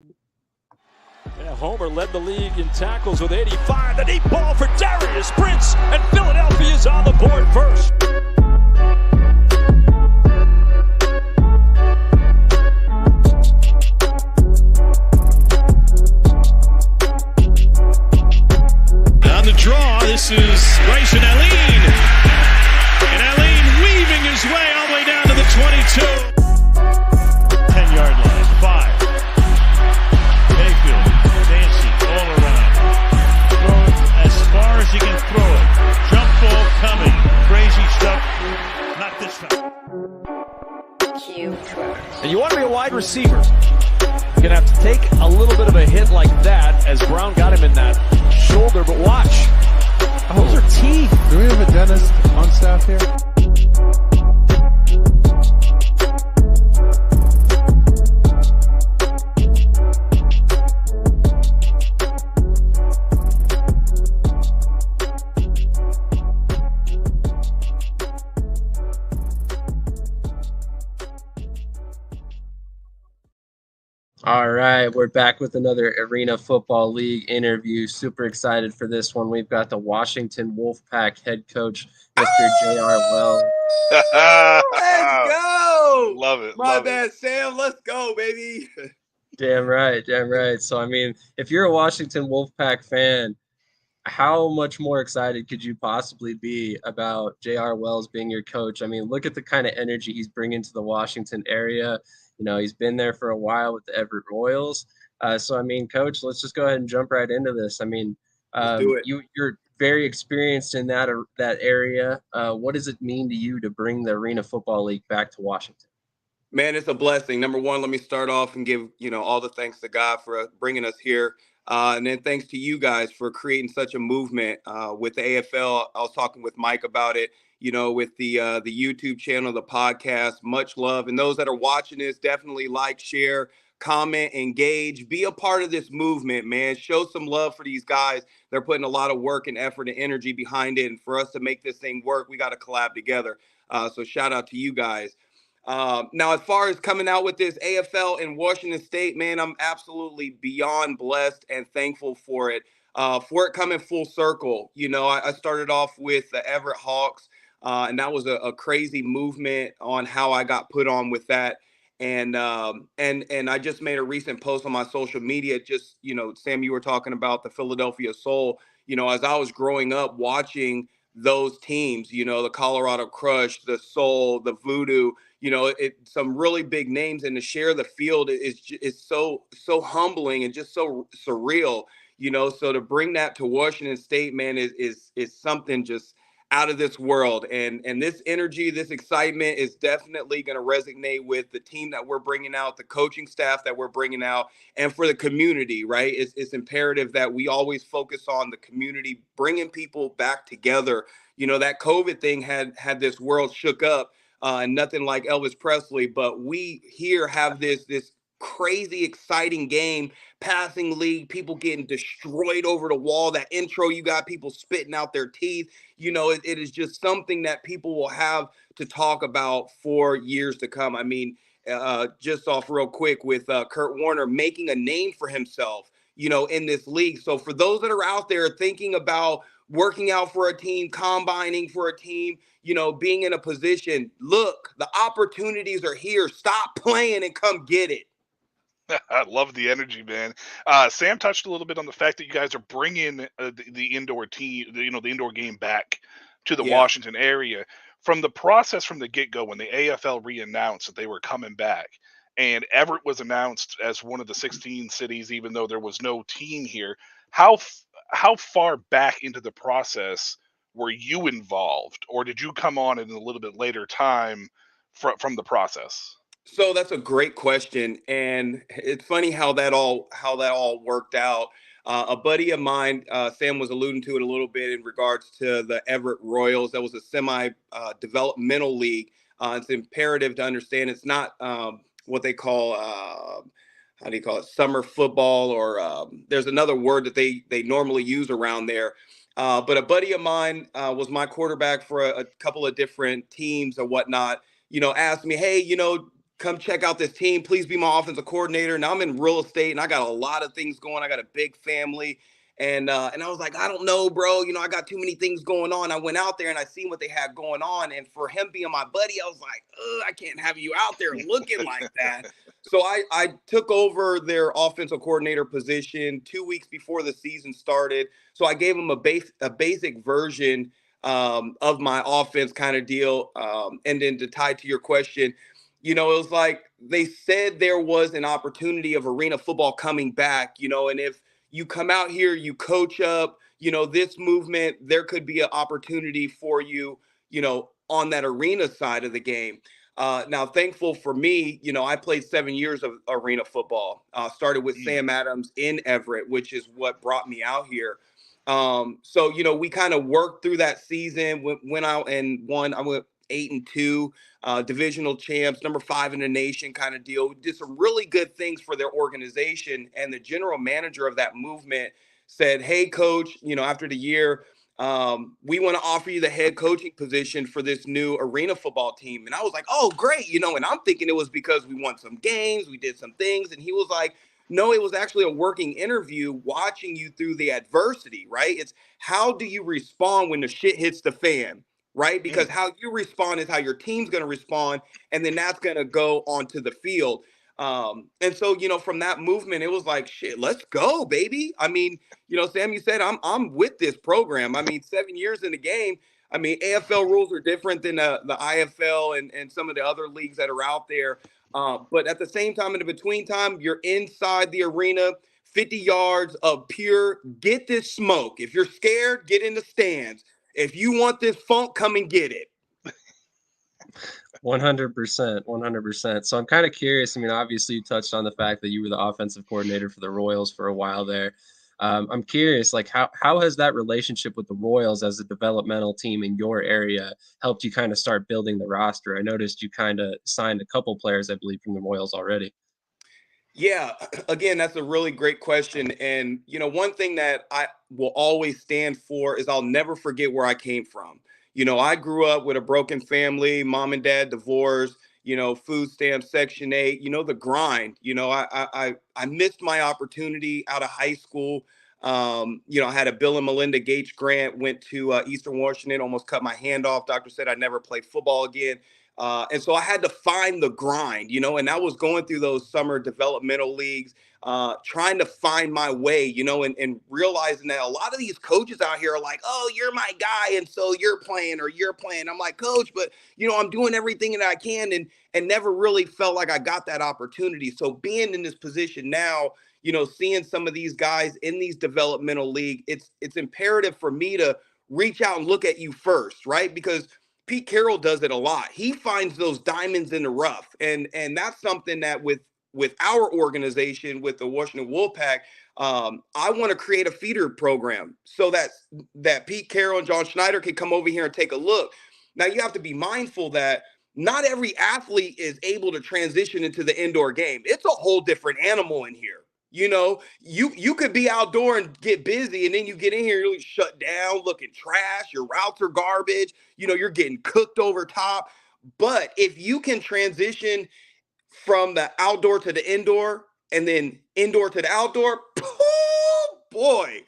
Yeah, Homer led the league in tackles with 85. The deep ball for Darius Prince, and Philadelphia's on the board first. On the draw, this is Bryson Allen. And Allen weaving his way all the way down to the 22. 10-yard line, 5. Mayfield, dancing all around. Throw it as far as he can throw it. Jump ball coming. Crazy stuff. Not this time. And you want to be a wide receiver. You're going to have to take a little bit of a hit like that as Brown got him in that shoulder, but watch. Those are teeth. Do we have a dentist on staff here? All right, we're back with another Arena Football League interview. Super excited for this one. We've got the Washington Wolfpack head coach, Mr. J.R. Wells. Let's go! Love it. My bad, Sam. Let's go, baby. Damn right, damn right. So, I mean, if you're a Washington Wolfpack fan, how much more excited could you possibly be about J.R. Wells being your coach? I mean, look at the kind of energy he's bringing to the Washington area. You know, he's been there for a while with the Everett Royals. So, I mean, Coach, let's just go ahead and jump right into this. I mean, you're very experienced in that area. What does it mean to you to bring the Arena Football League back to Washington? Man, it's a blessing. Number one, let me start off and give, all the thanks to God for bringing us here. And then thanks to you guys for creating such a movement with the AFL. I was talking with Mike about it, with the YouTube channel, the podcast. Much love. And those that are watching this, definitely like, share, comment, engage. Be a part of this movement, man. Show some love for these guys. They're putting a lot of work and effort and energy behind it. And for us to make this thing work, we got to collab together. So shout out to you guys. Now, as far as coming out with this AFL in Washington State, man, I'm absolutely beyond blessed and thankful for it coming full circle. I started off with the Everett Hawks, and that was a crazy movement on how I got put on with that. And I just made a recent post on my social media. Just, Sam, you were talking about the Philadelphia Soul. As I was growing up watching those teams, the Colorado Crush, the Soul, the Voodoo, some really big names, and to share the field is so humbling and just so surreal, so to bring that to Washington State, man, is something just out of this world. And this energy, this excitement is definitely going to resonate with the team that we're bringing out, the coaching staff that we're bringing out, and for the community, right? It's imperative that we always focus on the community, bringing people back together. That COVID thing had this world shook up. And nothing like Elvis Presley, but we here have this crazy exciting game, passing league, people getting destroyed over the wall. That intro, you got people spitting out their teeth. It is just something that people will have to talk about for years to come. I mean, just off real quick with Kurt Warner making a name for himself, in this league. So for those that are out there thinking about working out for a team, combining for a team, being in a position, look, the opportunities are here. Stop playing and come get it. I love the energy, man. Sam touched a little bit on the fact that you guys are bringing the indoor team, the indoor game back to the Washington area. From the process from the get-go, when the AFL re-announced that they were coming back, and Everett was announced as one of the 16 cities, even though there was no team here, how far back into the process were you involved, or did you come on in a little bit later time from the process? So that's a great question, and it's funny how that all worked out. A buddy of mine, Sam was alluding to it a little bit in regards to the Everett Royals. That was a semi-developmental league. It's imperative to understand it's not what they call how do you call it, summer football, or there's another word that they normally use around there. But a buddy of mine was my quarterback for a couple of different teams or whatnot, asked me, hey, come check out this team. Please be my offensive coordinator. Now I'm in real estate and I got a lot of things going. I got a big family. And I was like, I don't know, bro. I got too many things going on. I went out there and I seen what they had going on. And for him being my buddy, I was like, I can't have you out there looking like that. So I took over their offensive coordinator position 2 weeks before the season started. So I gave him a basic version of my offense kind of deal. And then to tie to your question, it was like they said there was an opportunity of arena football coming back, and if you come out here, you coach up, this movement, there could be an opportunity for you, on that arena side of the game. Now, thankful for me, I played 7 years of arena football. Started with Sam Adams in Everett, which is what brought me out here. So, we kind of worked through that season, went out and won. I went 8-2, divisional champs, number 5 in the nation kind of deal. We did some really good things for their organization. And the general manager of that movement said, hey, coach, after the year, we want to offer you the head coaching position for this new arena football team. And I was like, oh, great. And I'm thinking it was because we won some games, we did some things. And he was like, no, it was actually a working interview watching you through the adversity, right? It's how do you respond when the shit hits the fan, right? Because how you respond is how your team's going to respond. And then that's going to go onto the field. And so, from that movement, it was like, shit, let's go, baby. I mean, Sam, you said I'm with this program. I mean, 7 years in the game. I mean, AFL rules are different than the IFL and some of the other leagues that are out there. But at the same time, in the between time, you're inside the arena, 50 yards of pure get this smoke. If you're scared, get in the stands. If you want this funk, come and get it. 100%, 100%. So I'm kind of curious. I mean, obviously you touched on the fact that you were the offensive coordinator for the Royals for a while there. I'm curious, like how has that relationship with the Royals as a developmental team in your area helped you kind of start building the roster? I noticed you kind of signed a couple players, I believe, from the Royals already. Yeah, again, that's a really great question. And, one thing that I will always stand for is I'll never forget where I came from. I grew up with a broken family, mom and dad divorced, food stamps, Section 8, the grind. I missed my opportunity out of high school. I had a Bill and Melinda Gates grant, went to Eastern Washington, almost cut my hand off. Doctor said I'd never play football again. And so I had to find the grind, and I was going through those summer developmental leagues, trying to find my way, and realizing that a lot of these coaches out here are like, oh, you're my guy. And so you're playing. I'm like, coach, but, I'm doing everything that I can and never really felt like I got that opportunity. So being in this position now, seeing some of these guys in these developmental league, it's imperative for me to reach out and look at you first, right? Because Pete Carroll does it a lot. He finds those diamonds in the rough. And that's something that with our organization, with the Washington Wolfpack, I want to create a feeder program so that Pete Carroll and John Schneider can come over here and take a look. Now, you have to be mindful that not every athlete is able to transition into the indoor game. It's a whole different animal in here. You could be outdoor and get busy, and then you get in here, you're shut down, looking trash. Your routes are garbage. You're getting cooked over top. But if you can transition from the outdoor to the indoor and then indoor to the outdoor, oh boy.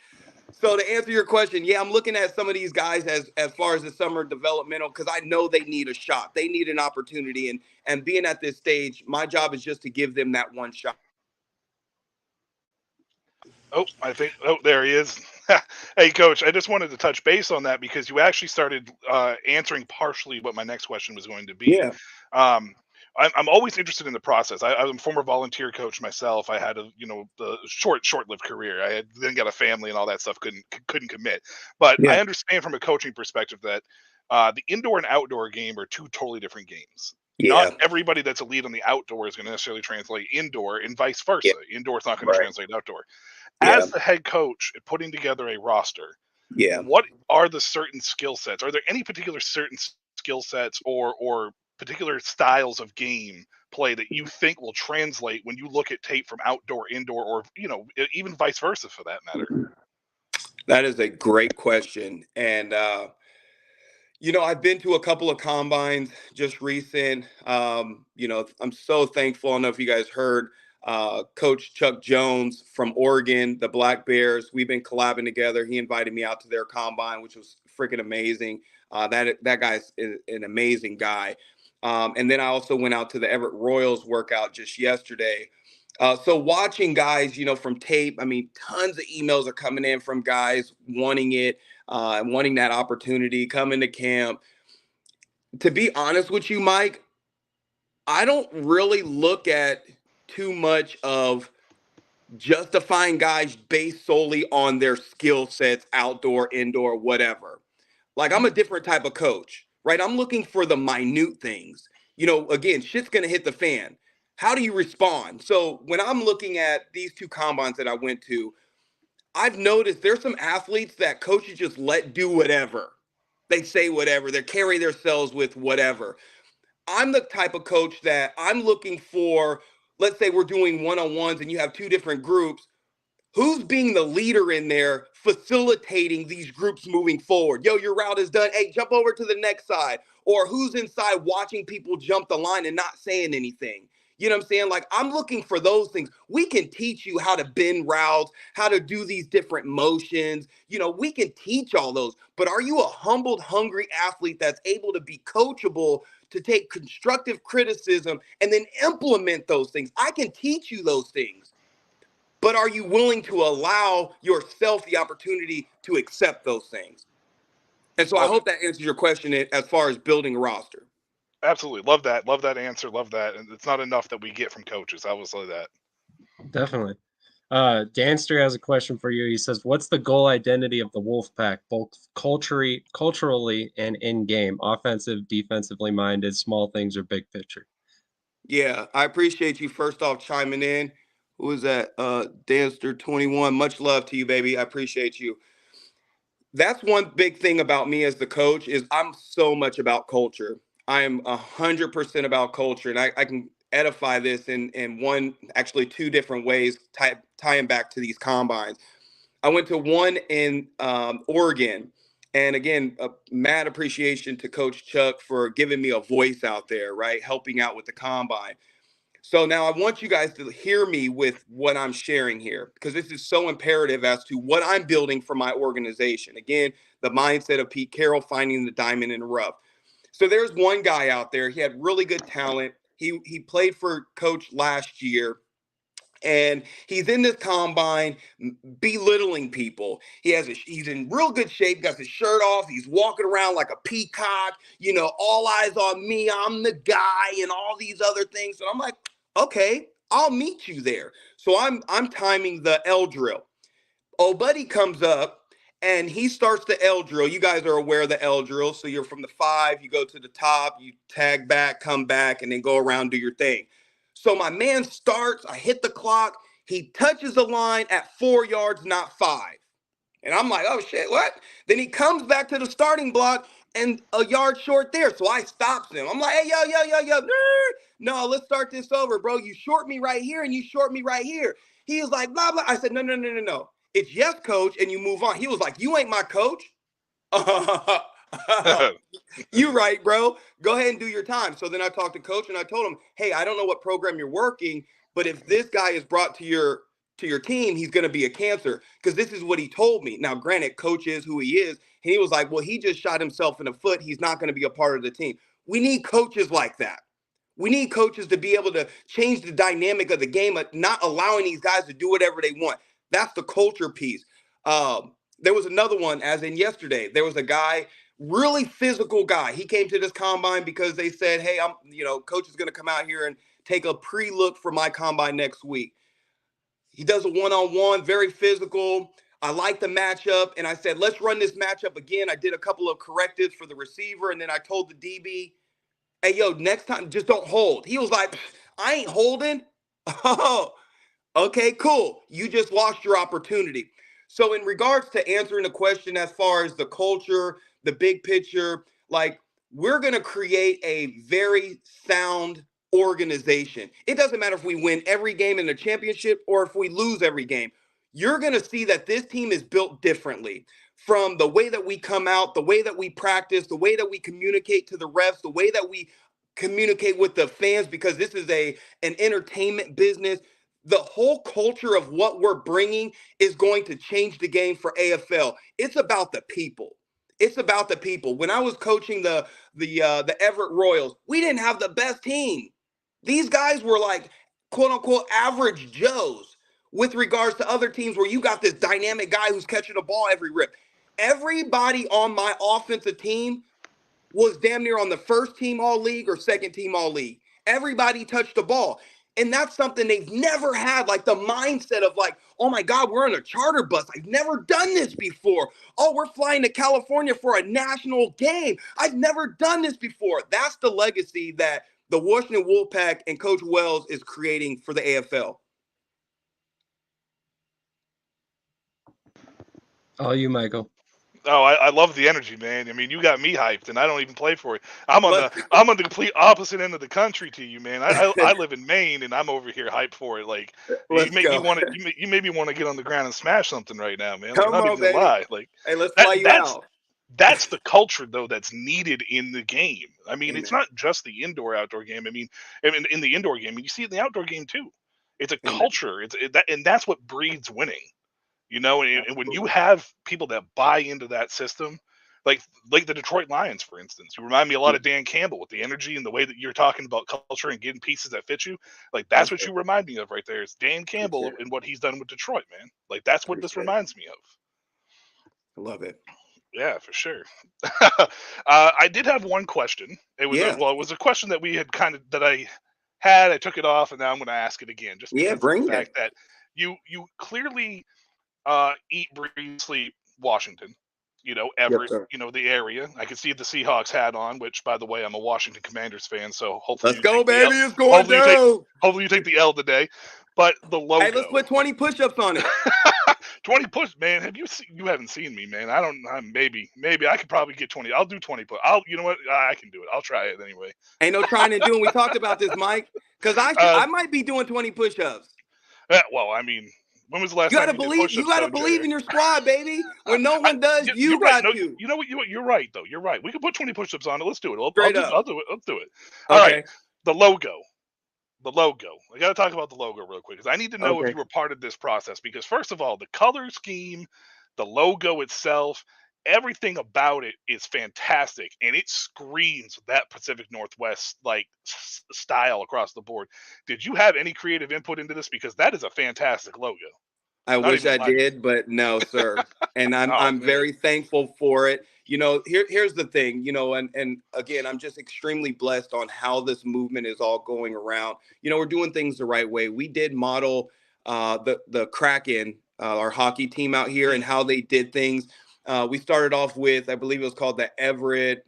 So to answer your question, yeah, I'm looking at some of these guys as far as the summer developmental, because I know they need a shot. They need an opportunity. And being at this stage, my job is just to give them that one shot. Oh, there he is. Hey, Coach, I just wanted to touch base on that because you actually started answering partially what my next question was going to be. Yeah. I'm always interested in the process. I'm a former volunteer coach myself. I had the short-lived career. I then got a family and all that stuff. Couldn't commit. But Yeah. I understand from a coaching perspective that the indoor and outdoor game are two totally different games. Yeah. Not everybody that's elite on the outdoor is going to necessarily translate indoor, and vice versa. Yeah. Indoor is not going to translate outdoor. Yeah. As the head coach putting together a roster, Yeah. what are the certain skill sets? Are there any particular certain skill sets or particular styles of game play that you think will translate when you look at tape from outdoor, indoor, or even vice versa for that matter? That is a great question. And I've been to a couple of combines just recent. I'm so thankful. I don't know if you guys heard Coach Chuck Jones from Oregon, the Black Bears. We've been collabing together. He invited me out to their combine, which was freaking amazing. That guy's an amazing guy. And then I also went out to the Everett Royals workout just yesterday. So watching guys, from tape, I mean, tons of emails are coming in from guys wanting it, wanting that opportunity, coming to camp. To be honest with you, Mike, I don't really look at too much of justifying guys based solely on their skill sets, outdoor, indoor, whatever. Like, I'm a different type of coach, right? I'm looking for the minute things. Again, shit's going to hit the fan. How do you respond? So when I'm looking at these two combines that I went to, I've noticed there's some athletes that coaches just let do whatever. They say whatever. They carry themselves with whatever. I'm the type of coach that I'm looking for. Let's say we're doing one-on-ones and you have two different groups. Who's being the leader in there, facilitating these groups moving forward? Yo, your route is done. Hey, jump over to the next side. Or who's inside watching people jump the line and not saying anything? You know what I'm saying? Like, I'm looking for those things. We can teach you how to bend routes, how to do these different motions. We can teach all those. But are you a humbled, hungry athlete that's able to be coachable, to take constructive criticism and then implement those things? I can teach you those things. But are you willing to allow yourself the opportunity to accept those things? And so I hope that answers your question as far as building a roster. Absolutely. Love that. Love that answer. Love that. And it's not enough that we get from coaches. I will say that. Definitely. Danster has a question for you. He says, what's the goal identity of the Wolfpack, both culturally and in-game, offensive, defensively minded, small things, or big picture? Yeah, I appreciate you first off chiming in. Who was that? Danster 21. Much love to you, baby. I appreciate you. That's one big thing about me as the coach is I'm so much about culture. I am 100% about culture, and I can edify this in actually two different ways, tying back to these combines. I went to one in Oregon, and again, a mad appreciation to Coach Chuck for giving me a voice out there, right, helping out with the combine. So now I want you guys to hear me with what I'm sharing here, because this is so imperative as to what I'm building for my organization. Again, the mindset of Pete Carroll, finding the diamond in the rough. So there's one guy out there. He had really good talent. He played for Coach last year. And he's in this combine belittling people. He's in real good shape, got his shirt off. He's walking around like a peacock, all eyes on me. I'm the guy and all these other things. So I'm like, okay, I'll meet you there. So I'm timing the L drill. Oh, buddy comes up and he starts the L drill. You guys are aware of the L drill. So you're from the 5, you go to the top, you tag back, come back, and then go around, do your thing. So my man starts, I hit the clock. He touches the line at 4 yards, not 5. And I'm like, oh shit, what? Then he comes back to the starting block and a yard short there. So I stops him. I'm like, hey, yo. No, let's start this over, bro. You short me right here and you short me right here. He was like, blah, blah. I said, no. It's yes, coach, and you move on. He was like, you ain't my coach. You right, bro. Go ahead and do your time. So then I talked to coach and I told him, hey, I don't know what program you're working, but if this guy is brought to your team, he's going to be a cancer, because this is what he told me. Now, granted, coach is who he is. And he was like, well, he just shot himself in the foot. He's not going to be a part of the team. We need coaches like that. We need coaches to be able to change the dynamic of the game, not allowing these guys to do whatever they want. That's the culture piece. There was another one, as in yesterday. There was a guy, really physical guy. He came to this combine because they said, hey, coach is going to come out here and take a pre-look for my combine next week. He does a one-on-one, very physical. I like the matchup. And I said, let's run this matchup again. I did a couple of correctives for the receiver. And then I told the DB, hey, yo, next time, just don't hold. He was like, I ain't holding. Oh, okay, cool. You just lost your opportunity. So in regards to answering the question as far as the culture, the big picture, like, we're going to create a very sound organization. It doesn't matter if we win every game in the championship or if we lose every game. you're going to see that this team is built differently from the way that we come out, the way that we practice, the way that we communicate to the refs, the way that we communicate with the fans, because this is an entertainment business. The whole culture of what we're bringing is going to change the game for AFL. It's about the people. It's about the people. When I was coaching the Everett Royals, we didn't have the best team. These guys were like, quote unquote, average Joes with regards to other teams where you got this dynamic guy who's catching the ball every rip. Everybody on my offensive team was damn near on the first team all league or second team all league. Everybody touched the ball. And that's something they've never had, like the mindset of like, oh my God, we're on a charter bus. I've never done this before. Oh, we're flying to California for a national game. I've never done this before. That's the legacy that the Washington Wolfpack and Coach Wells is creating for the AFL. All you, Michael. Oh, I love the energy, man. I mean, you got me hyped, and I don't even play for it. I'm on the complete opposite end of the country to you, man. I live in Maine, and I'm over here hyped for it. Like, you made me want to get on the ground and smash something right now, man. Like, Come I'm not on, even gonna baby. lie. Like, hey, let's fly you out. That's the culture, though, that's needed in the game. I mean, Amen. It's not just the indoor-outdoor game. I mean, in the indoor game, you see it in the outdoor game too. It's a Amen. culture. And that's what breeds winning. You know, and when you have people that buy into that system, like the Detroit Lions, for instance, you remind me a lot of Dan Campbell with the energy and the way that you're talking about culture and getting pieces that fit you. Like, that's what you remind me of right there. Is Dan Campbell and what he's done with Detroit, man. Like, that's what this reminds me of. I love it. Yeah, for sure. I did have one question. It was a question that we had I took it off, and now I'm going to ask it again, just because of the fact that you clearly eat, breathe, sleep Washington, Everett, the area. I can see the Seahawks hat on, which, by the way, I'm a Washington Commanders fan, so hopefully let's go, baby. It's going down. Hopefully you take the L today. But the logo. Hey, let's put 20 push-ups on it. 20 push, man. You haven't seen me, man. Maybe I could probably get 20. I'll do 20 push. You know what? I can do it. I'll try it anyway. Ain't no trying and doing. We talked about this, Mike, because I might be doing 20 push-ups. Well, I mean, when was the last you time gotta believe? You gotta believe in your squad, baby. When no one does, you got to. You know what? You're right, though. You're right. We can put 20 push-ups on it. Let's do it. I'll do it. Let's do it. All right. The logo. I got to talk about the logo real quick, because I need to know if you were part of this process. Because first of all, the color scheme, the logo itself, everything about it is fantastic, and it screams that Pacific Northwest like style across the board. Did you have any creative input into this? Because that is a fantastic logo. I wish I did, but no, sir. And I'm very thankful for it. Here's the thing, and again, I'm just extremely blessed on how this movement is all going around. We're doing things the right way. We did model the Kraken, our hockey team out here, and how they did things. We started off with, I believe it was called the Everett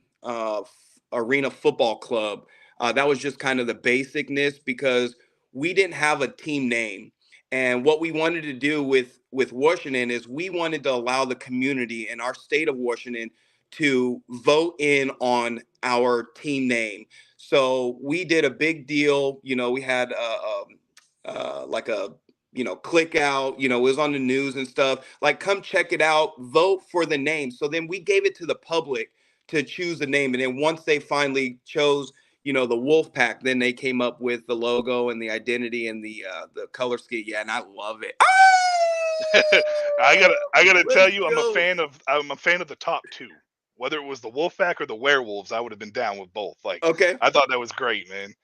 Arena Football Club. That was just kind of the basicness, because we didn't have a team name. And what we wanted to do with Washington is we wanted to allow the community in our state of Washington to vote in on our team name. So we did a big deal. We had like a click out, it was on the news and stuff, like, come check it out, vote for the name. So then we gave it to the public to choose the name. And then once they finally chose, the Wolfpack, then they came up with the logo and the identity and the color scheme. Yeah, and I love it. I gotta tell you, I'm a fan of the top two. Whether it was the Wolfpack or the Werewolves, I would have been down with both. Like, I thought that was great, man.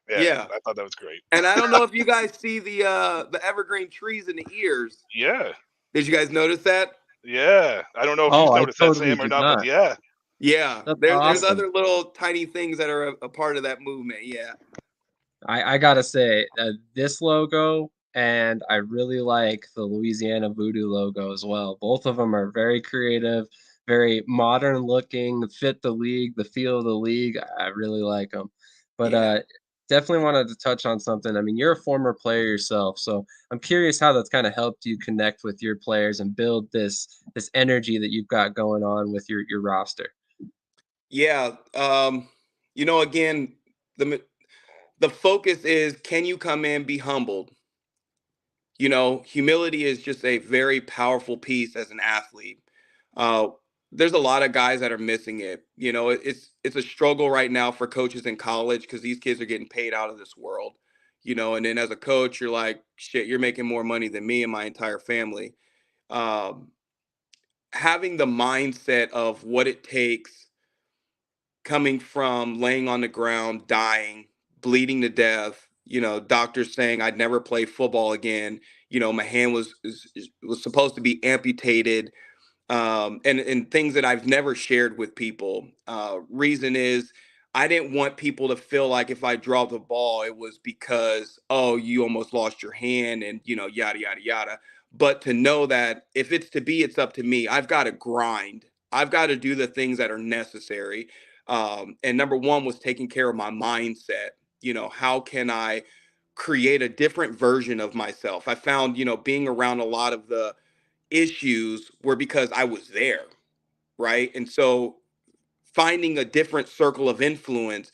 Yeah, I thought that was great. And I don't know if you guys see the evergreen trees in the ears. Yeah. Did you guys notice that? Yeah. I don't know if you noticed that, Sam, or not, but yeah. Yeah. There's other little tiny things that are a part of that movement. Yeah. I gotta say, this logo, and I really like the Louisiana Voodoo logo as well. Both of them are very creative, very modern looking, fit the league, the feel of the league. I really like them. But definitely wanted to touch on something. I mean, you're a former player yourself, so I'm curious how that's kind of helped you connect with your players and build this energy that you've got going on with your roster. Yeah. Again, the focus is, can you come in, be humbled? You know, humility is just a very powerful piece as an athlete. Uh, there's a lot of guys that are missing it. You know, it's a struggle right now for coaches in college because these kids are getting paid out of this world. You know, and then as a coach, you're like, shit, you're making more money than me and my entire family. Um, Having the mindset of what it takes, coming from laying on the ground, dying, bleeding to death, you know, doctors saying I'd never play football again. You know, my hand was supposed to be amputated, and things that I've never shared with people. Reason is I didn't want people to feel like if I dropped the ball, it was because, oh, you almost lost your hand and, you know, yada, yada, yada. But to know that if it's to be, it's up to me. I've got to grind. I've got to do the things that are necessary. And number one was taking care of my mindset. You know, how can I create a different version of myself? I found, you know, being around a lot of the issues were because I was there, right? And so finding a different circle of influence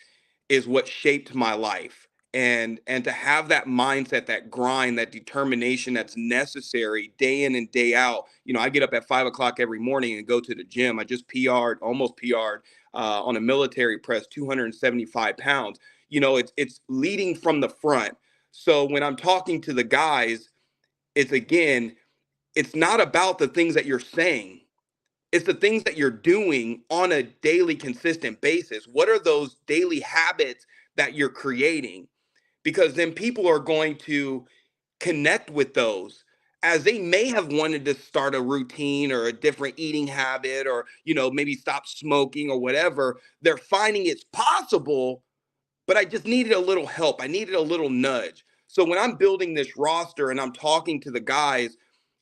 is what shaped my life. And to have that mindset, that grind, that determination that's necessary day in and day out. You know, I get up at 5 o'clock every morning and go to the gym. I just PR'd, almost PR'd on a military press, 275 pounds. You know, it's leading from the front. So when I'm talking to the guys, it's again, it's not about the things that you're saying. It's the things that you're doing on a daily, consistent basis. What are those daily habits that you're creating? Because then people are going to connect with those as they may have wanted to start a routine or a different eating habit or, you know, maybe stop smoking or whatever. They're finding it's possible, but I just needed a little help. I needed a little nudge. So when I'm building this roster and I'm talking to the guys,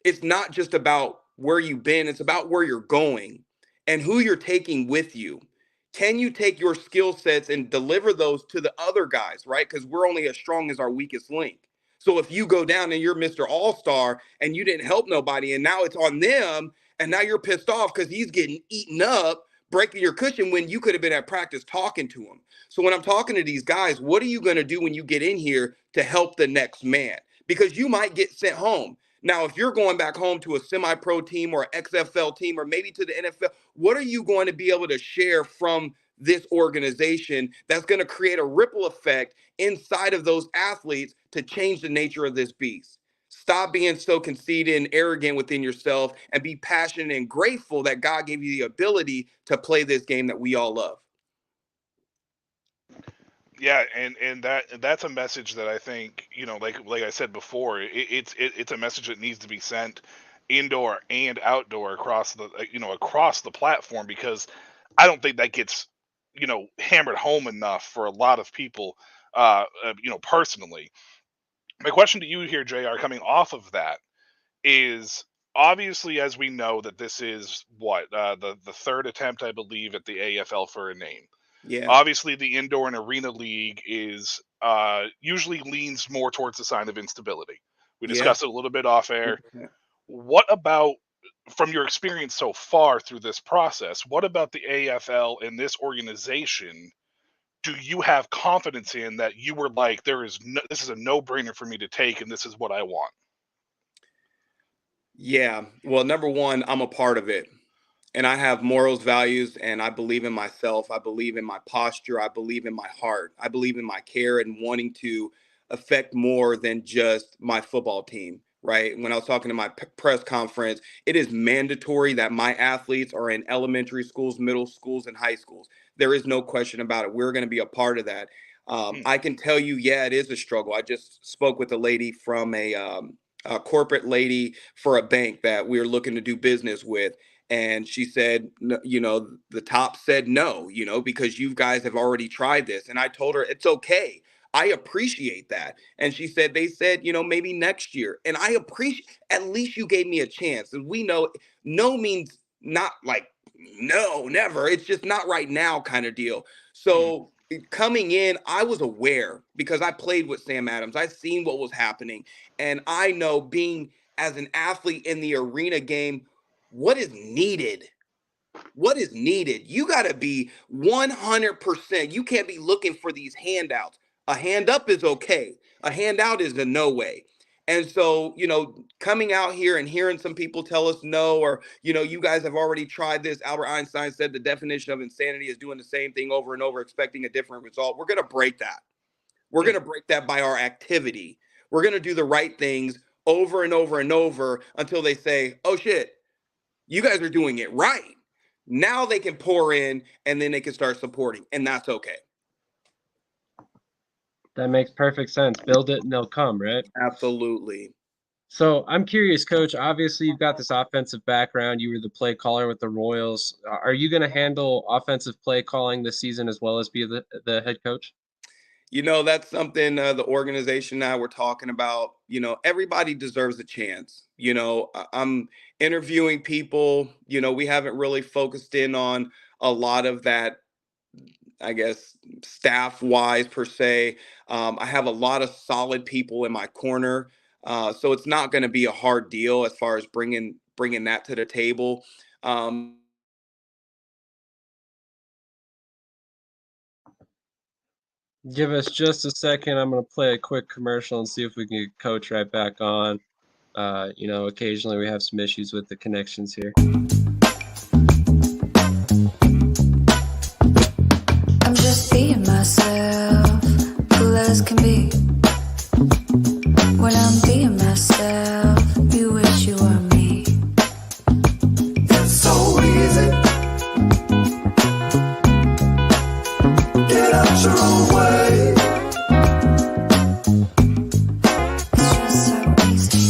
it's not just about where you've been, it's about where you're going and who you're taking with you. Can you take your skill sets and deliver those to the other guys, right? Because we're only as strong as our weakest link. So if you go down and you're Mr. All-Star and you didn't help nobody and now it's on them and now you're pissed off because he's getting eaten up, breaking your cushion when you could have been at practice talking to him. So when I'm talking to these guys, what are you going to do when you get in here to help the next man? Because you might get sent home. Now, if you're going back home to a semi-pro team or XFL team or maybe to the NFL, what are you going to be able to share from this organization that's going to create a ripple effect inside of those athletes to change the nature of this beast? Stop being so conceited and arrogant within yourself and be passionate and grateful that God gave you the ability to play this game that we all love. Yeah, and that's a message that I think, you know, like I said before, it's a message that needs to be sent indoor and outdoor across the across the platform, because I don't think that gets, you know, hammered home enough for a lot of people, you know, personally. My question to you here, JR, coming off of that is, obviously, as we know, that this is what, the third attempt, I believe, at the AFL for a name. Yeah. Obviously, the indoor and arena league is usually leans more towards the sign of instability. We Yeah. discussed it a little bit off air. 100%. What about, from your experience so far through this process, what about the AFL and this organization do you have confidence in that you were like, this is a no-brainer for me to take, and this is what I want? Yeah. Well, number one, I'm a part of it. And I have morals, values, and I believe in myself. I believe in my posture. I believe in my heart. I believe in my care and wanting to affect more than just my football team, right? When I was talking to my press conference, it is mandatory that my athletes are in elementary schools, middle schools, and high schools. There is no question about it. We're going to be a part of that. I can tell you, yeah, it is a struggle. I just spoke with a lady from a corporate lady for a bank that we are looking to do business with. And she said, you know, the top said no, you know, because you guys have already tried this. And I told her, it's okay. I appreciate that. And she said, they said, you know, maybe next year. And I appreciate, at least you gave me a chance. And we know no means not like no, never. It's just not right now kind of deal. So coming in, I was aware because I played with Sam Adams. I seen what was happening. And I know being as an athlete in the arena game, what is needed? What is needed? You got to be 100%. You can't be looking for these handouts. A hand up is okay. A handout is a no way. And so, coming out here and hearing some people tell us no, or, you guys have already tried this. Albert Einstein said the definition of insanity is doing the same thing over and over, expecting a different result. We're going to break that. We're going to break that by our activity. We're going to do the right things over and over and over until they say, oh, shit, you guys are doing it right. Now they can pour in and then they can start supporting. And that's okay. That makes perfect sense. Build it and they'll come, right? Absolutely. So I'm curious, Coach. Obviously, you've got this offensive background. You were the play caller with the Royals. Are you going to handle offensive play calling this season as well as be the head coach? That's something the organization and I were talking about. Everybody deserves a chance. I'm interviewing people. We haven't really focused in on a lot of that, I guess, staff wise per se. I have a lot of solid people in my corner. So it's not going to be a hard deal as far as bringing that to the table. Give us just a second. I'm going to play a quick commercial and see if we can get Coach right back on. Occasionally we have some issues with the connections here. I'm just being myself, cool as can be. When I'm being myself, you wish you were me. It's so easy. Get out your own way. It's just so easy.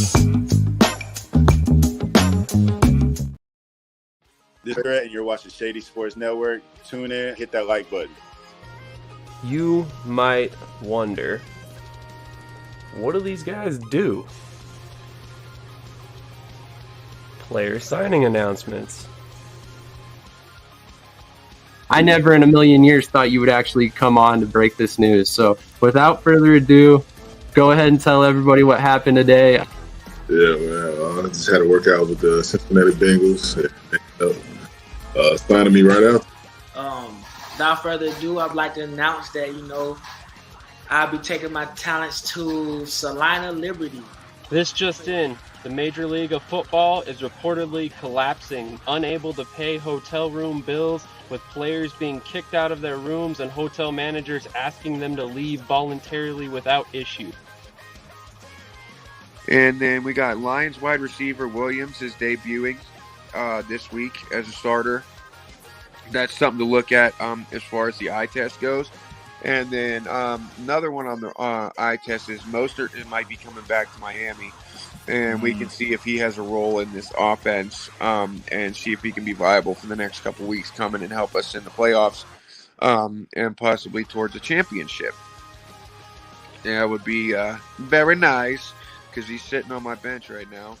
This is Everett, and you're watching Shady Sports Network. Tune in, hit that like button. You might wonder, what do these guys do? Player signing announcements. I never in a million years thought you would actually come on to break this news. So without further ado, go ahead and tell everybody what happened today. Yeah, man. I just had a workout with the Cincinnati Bengals. Signing me right out. Without further ado, I'd like to announce that, I'll be taking my talents to Salina Liberty. This just in, the Major League of Football is reportedly collapsing, unable to pay hotel room bills, with players being kicked out of their rooms and hotel managers asking them to leave voluntarily without issue. And then we got Lions wide receiver Williams is debuting this week as a starter. That's something to look at as far as the eye test goes. And then another one on the eye test is Mostert might be coming back to Miami. And we can see if he has a role in this offense and see if he can be viable for the next couple weeks coming and help us in the playoffs and possibly towards a championship. That would be very nice because he's sitting on my bench right now.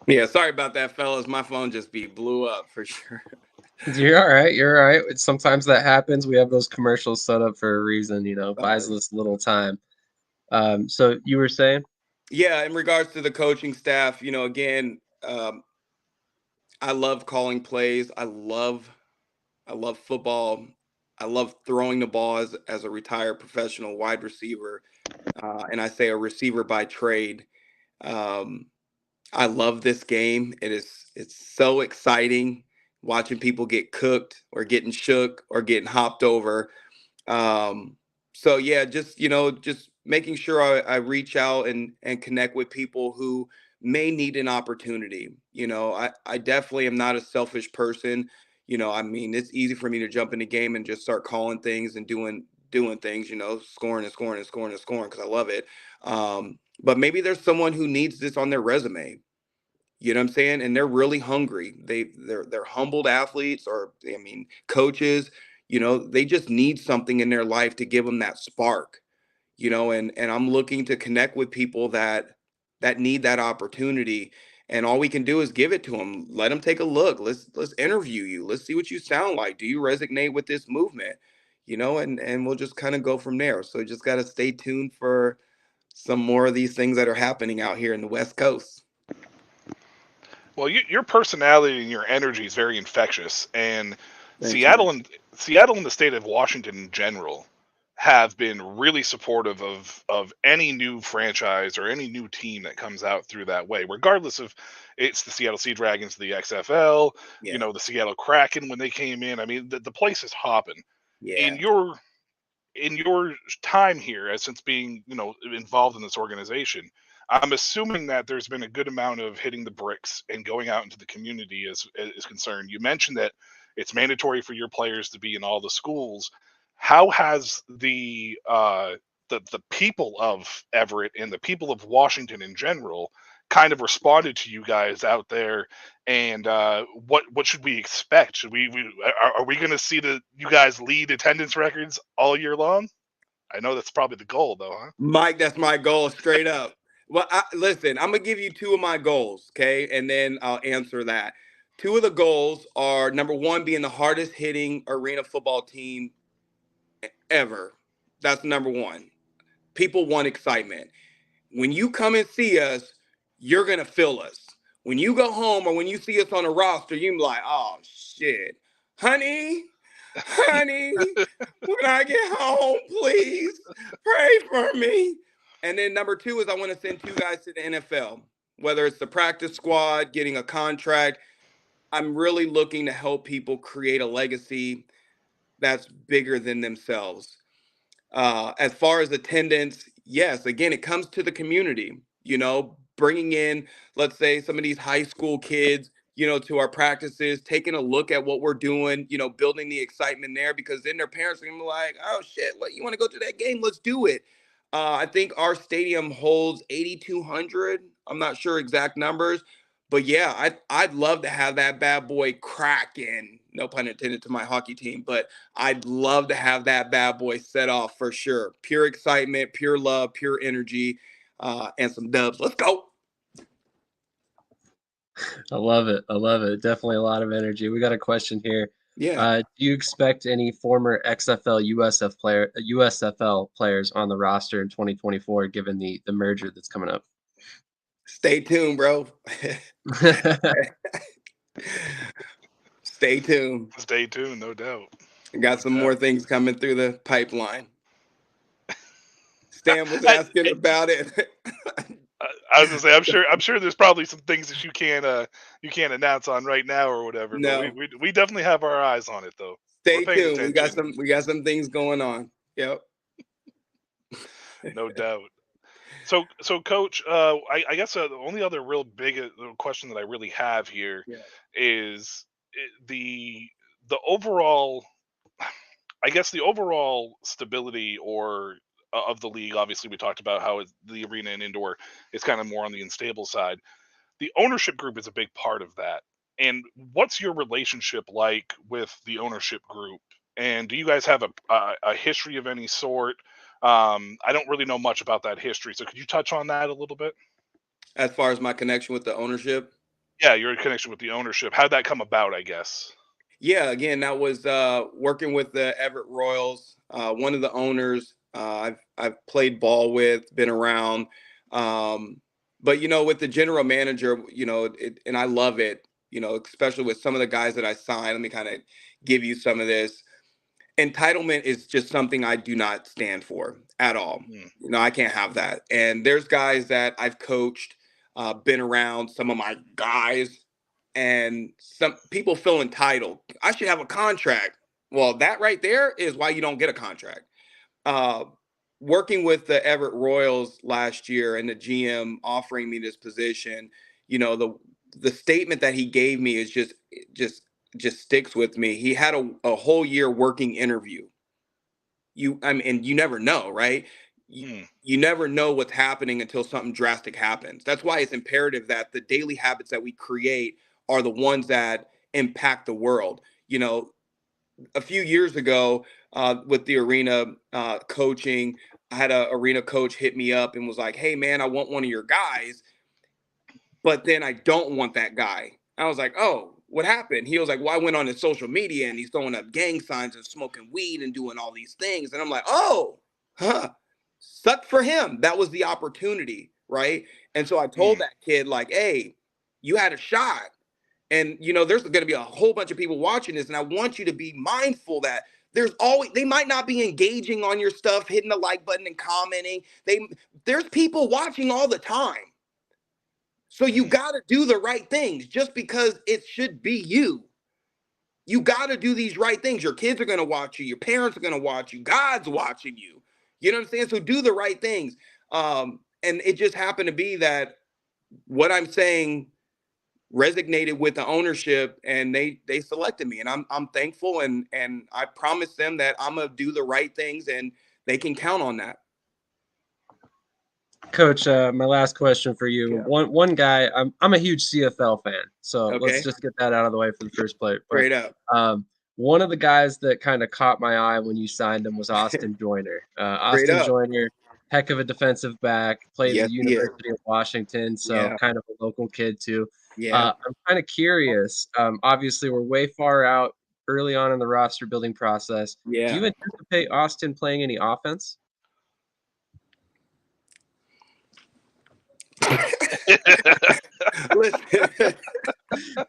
Yeah, sorry about that, fellas. My phone just blew up for sure. You're all right. You're all right. Sometimes that happens. We have those commercials set up for a reason, buys us a little time. So you were saying? Yeah, in regards to the coaching staff, again, I love calling plays. I love football. I love throwing the ball as a retired professional wide receiver. And I say a receiver by trade. I love this game. It's so exciting watching people get cooked or getting shook or getting hopped over. So yeah, just making sure I reach out and connect with people who may need an opportunity. I definitely am not a selfish person. It's easy for me to jump in the game and just start calling things and doing things, scoring and scoring and scoring and scoring because I love it. But maybe there's someone who needs this on their resume. You know what I'm saying? And they're really hungry. They're humbled athletes or coaches, they just need something in their life to give them that spark, and I'm looking to connect with people that need that opportunity. And all we can do is give it to them. Let them take a look. Let's interview you. Let's see what you sound like. Do you resonate with this movement? And we'll just kind of go from there. So just got to stay tuned for some more of these things that are happening out here in the West Coast. Well, your personality and your energy is very infectious, and Thanks, Seattle man. and the state of Washington in general have been really supportive of any new franchise or any new team that comes out through that way, regardless of it's the Seattle Sea Dragons, the XFL, Yeah. the Seattle Kraken when they came in. I mean, the place is hopping. Yeah. In your time here, as since being involved in this organization, I'm assuming that there's been a good amount of hitting the bricks and going out into the community is concerned. You mentioned that it's mandatory for your players to be in all the schools. How has the people of Everett and the people of Washington in general kind of responded to you guys out there, and what should we expect? Are we going to see you guys lead attendance records all year long? I know that's probably the goal, though, huh? Mike, that's my goal, straight up. Well, listen, I'm going to give you two of my goals, okay? And then I'll answer that. Two of the goals are, number one, being the hardest hitting arena football team ever. That's number one. People want excitement. When you come and see us, you're going to feel us. When you go home or when you see us on a roster, you're like, oh, shit. Honey, when I get home, please pray for me. And then number two is I want to send two guys to the NFL, whether it's the practice squad, getting a contract. I'm really looking to help people create a legacy that's bigger than themselves. As far as attendance, yes, again, it comes to the community, bringing in, let's say, some of these high school kids, to our practices, taking a look at what we're doing, building the excitement there, because then their parents are going to be like, oh, shit, you want to go to that game? Let's do it. I think our stadium holds 8,200. I'm not sure exact numbers. But yeah, I'd love to have that bad boy cracking, no pun intended to my hockey team, but I'd love to have that bad boy set off for sure. Pure excitement, pure love, pure energy, and some dubs. Let's go. I love it. I love it. Definitely a lot of energy. We got a question here. Yeah. Do you expect any former XFL USFL players on the roster in 2024, given the merger that's coming up? Stay tuned, bro. Stay tuned. Stay tuned, no doubt. I got some more things coming through the pipeline. Stan was asking about it. I was gonna say, I'm sure there's probably some things that you can't announce on right now or whatever. No. But we definitely have our eyes on it, though. Stay tuned. We got some things going on. Yep. No doubt. So Coach, I guess the only other real big question that I really have here is the overall, I guess the overall stability of the league. Obviously, we talked about how the arena and indoor is kind of more on the unstable side. The ownership group is a big part of that. And what's your relationship like with the ownership group? And do you guys have a history of any sort? I don't really know much about that history, so could you touch on that a little bit? As far as my connection with the ownership? Yeah, your connection with the ownership. How'd that come about, I guess? Yeah, again, that was working with the Everett Royals. One of the owners I've played ball with, been around. But, with the general manager, and I love it, especially with some of the guys that I signed. Let me kind of give you some of this. Entitlement is just something I do not stand for at all. I can't have that. And there's guys that I've coached, been around, some of my guys, and some people feel entitled. I should have a contract. Well, that right there is why you don't get a contract. Working with the Everett Royals last year and the GM offering me this position, the statement that he gave me is just sticks with me. He had a whole year working interview. And you never know, right? You never know what's happening until something drastic happens. That's why it's imperative that the daily habits that we create are the ones that impact the world. A few years ago, with the arena coaching, I had an arena coach hit me up and was like, hey man, I want one of your guys. but then I don't want that guy. I was like, oh, what happened? He was like, well, I went on his social media and he's throwing up gang signs and smoking weed and doing all these things. And I'm like, oh, sucked for him. That was the opportunity, right? And so I told that kid, like, hey, you had a shot. And, there's going to be a whole bunch of people watching this. And I want you to be mindful that they might not be engaging on your stuff, hitting the like button and commenting. There's people watching all the time. So you got to do the right things just because it should be you. You got to do these right things. Your kids are going to watch you. Your parents are going to watch you. God's watching you. You know what I'm saying? So do the right things. And it just happened to be that what I'm saying resonated with the ownership, and they selected me, and I'm thankful, and I promised them that I'm gonna do the right things, and they can count on that. Coach, my last question for you. One guy, I'm a huge CFL fan, so let's just get that out of the way for the first play. Straight up. One of the guys that kind of caught my eye when you signed him was Austin Joyner. Austin Joyner, heck of a defensive back, played at the University of Washington, so kind of a local kid too. I'm kind of curious. Obviously, we're way far out early on in the roster building process. Do you anticipate Austin playing any offense?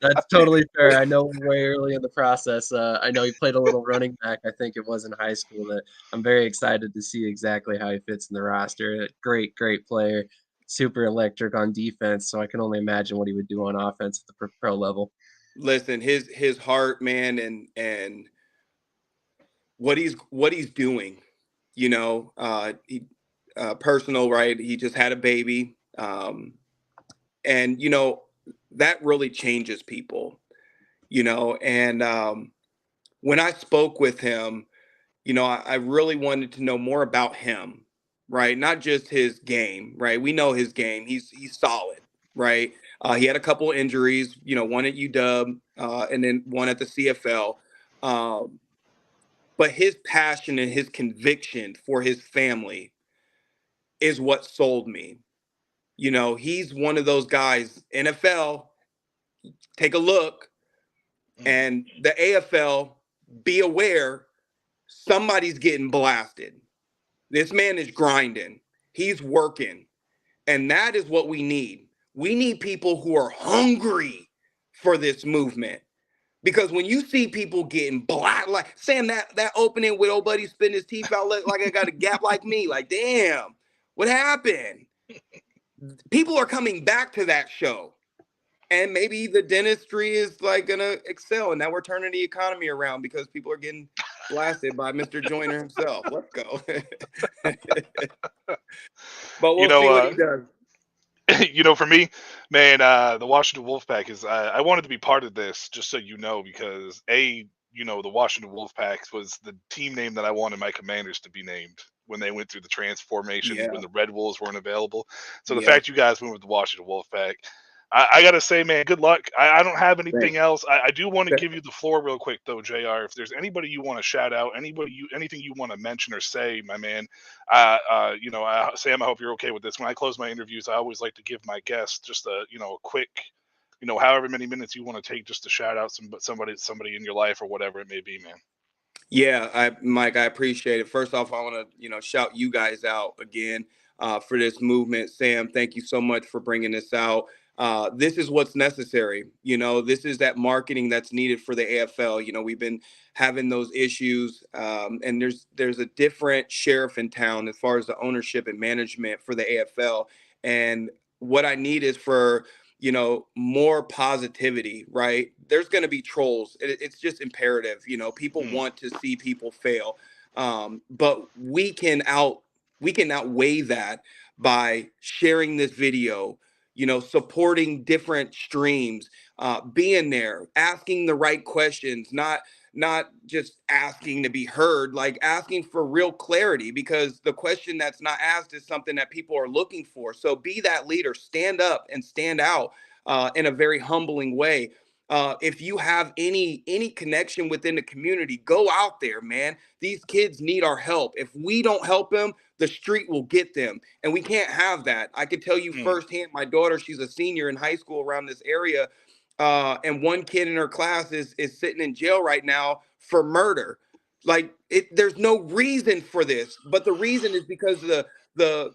That's totally fair. I know we're way early in the process. I know he played a little running back. I think it was in high school. That I'm very excited to see exactly how he fits in the roster. Great player, super electric on defense. So I can only imagine what he would do on offense at the pro level. Listen, his heart, man, and what he's doing. He personal, right? He just had a baby. And, that really changes people, and when I spoke with him, I really wanted to know more about him, right? Not just his game, right? We know his game. He's solid, right? He had a couple injuries, one at UW and then one at the CFL. But his passion and his conviction for his family is what sold me. He's one of those guys, NFL, take a look, and the AFL, be aware, somebody's getting blasted. This man is grinding. He's working. And that is what we need. We need people who are hungry for this movement. Because when you see people getting black, like Sam, that opening with old buddy spitting his teeth out like I got a gap like me, like, damn, what happened? People are coming back to that show, and maybe the dentistry is like gonna excel, and now we're turning the economy around because people are getting blasted by Mr. Joyner himself. Let's go. But we'll see what he does. For me, man, the Washington Wolfpack is. I wanted to be part of this, just so you know, because the Washington Wolfpack was the team name that I wanted my Commanders to be named when they went through the transformation, when the Red Wolves weren't available. So the fact you guys went with the Washington Wolfpack, I got to say, man, good luck. I don't have anything else. I do want to give you the floor real quick, though, JR. If there's anybody you want to shout out, anything you want to mention or say, my man, Sam, I hope you're okay with this. When I close my interviews, I always like to give my guests just a quick, however many minutes you want to take just to shout out somebody in your life or whatever it may be, man. Yeah, Mike, I appreciate it. First off, I want to, shout you guys out again for this movement. Sam, thank you so much for bringing this out. This is what's necessary. This is that marketing that's needed for the AFL. We've been having those issues, and there's a different sheriff in town as far as the ownership and management for the AFL. And what I need is for more positivity, right? There's going to be trolls. It's just imperative. People want to see people fail. But we can outweigh that by sharing this video, supporting different streams, being there, asking the right questions, not just asking to be heard, like asking for real clarity, because the question that's not asked is something that people are looking for. So be that leader, stand up and stand out in a very humbling way. If you have any connection within the community, go out there, man. These kids need our help. If we don't help them, the street will get them. And we can't have that. I can tell you firsthand, my daughter, she's a senior in high school around this area. And one kid in her class is sitting in jail right now for murder. Like, there's no reason for this, but the reason is because the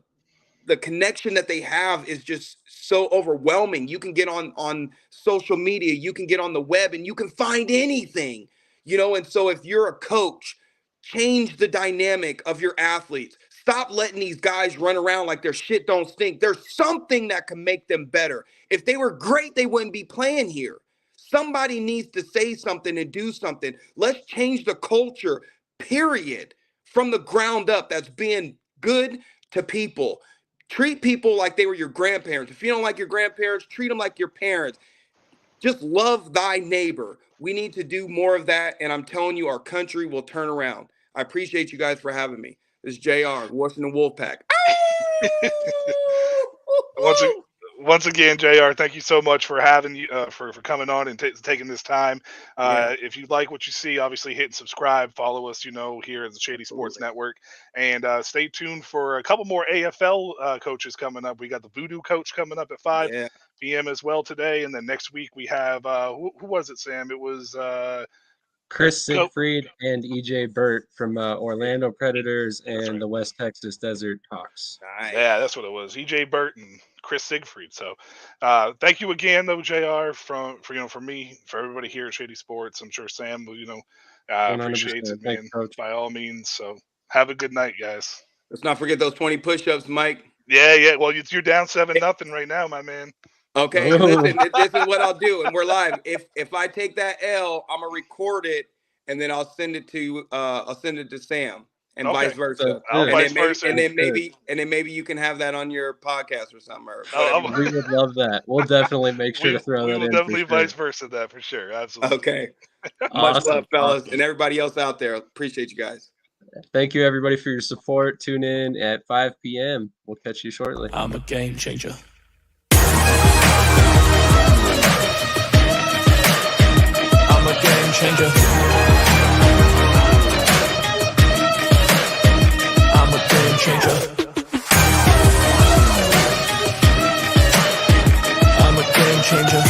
connection that they have is just so overwhelming. You can get on social media, you can get on the web, and you can find anything, and so if you're a coach, change the dynamic of your athletes. Stop letting these guys run around like their shit don't stink. There's something that can make them better. If they were great, they wouldn't be playing here. Somebody needs to say something and do something. Let's change the culture, period, from the ground up. That's being good to people. Treat people like they were your grandparents. If you don't like your grandparents, treat them like your parents. Just love thy neighbor. We need to do more of that, and I'm telling you, our country will turn around. I appreciate you guys for having me. This is JR, Washington Wolfpack. Once again, JR, thank you so much for having you for coming on and taking this time. If you like what you see, obviously hit subscribe, follow us, here at the Shady Sports Network, and stay tuned for a couple more AFL coaches coming up. We got the Voodoo coach coming up at 5 p.m. as well today, and then next week we have who was it, Sam? It was Chris Siegfried and EJ Burt from Orlando Predators and the West Texas Desert Hawks. Nice. Yeah, that's what it was. EJ Burt and Chris Siegfried. So thank you again, though, JR, for me, for everybody here at Shady Sports. I'm sure Sam will, appreciates it, man, by all means. So have a good night, guys. Let's not forget those 20 push-ups, Mike. Yeah. Well, you're down 7-0 right now, my man. Okay, listen, this is what I'll do, and we're live. If I take that L, I'm gonna record it, and then I'll send it to Sam, and vice versa. And then maybe you can have that on your podcast or something. We would love that. We'll definitely make sure to throw that in. Definitely vice versa that for sure. Absolutely. Okay. Much love, fellas, and everybody else out there. Appreciate you guys. Thank you, everybody, for your support. Tune in at 5 p.m. We'll catch you shortly. I'm a game changer. I'm a game changer. I'm a game changer. I'm a game changer.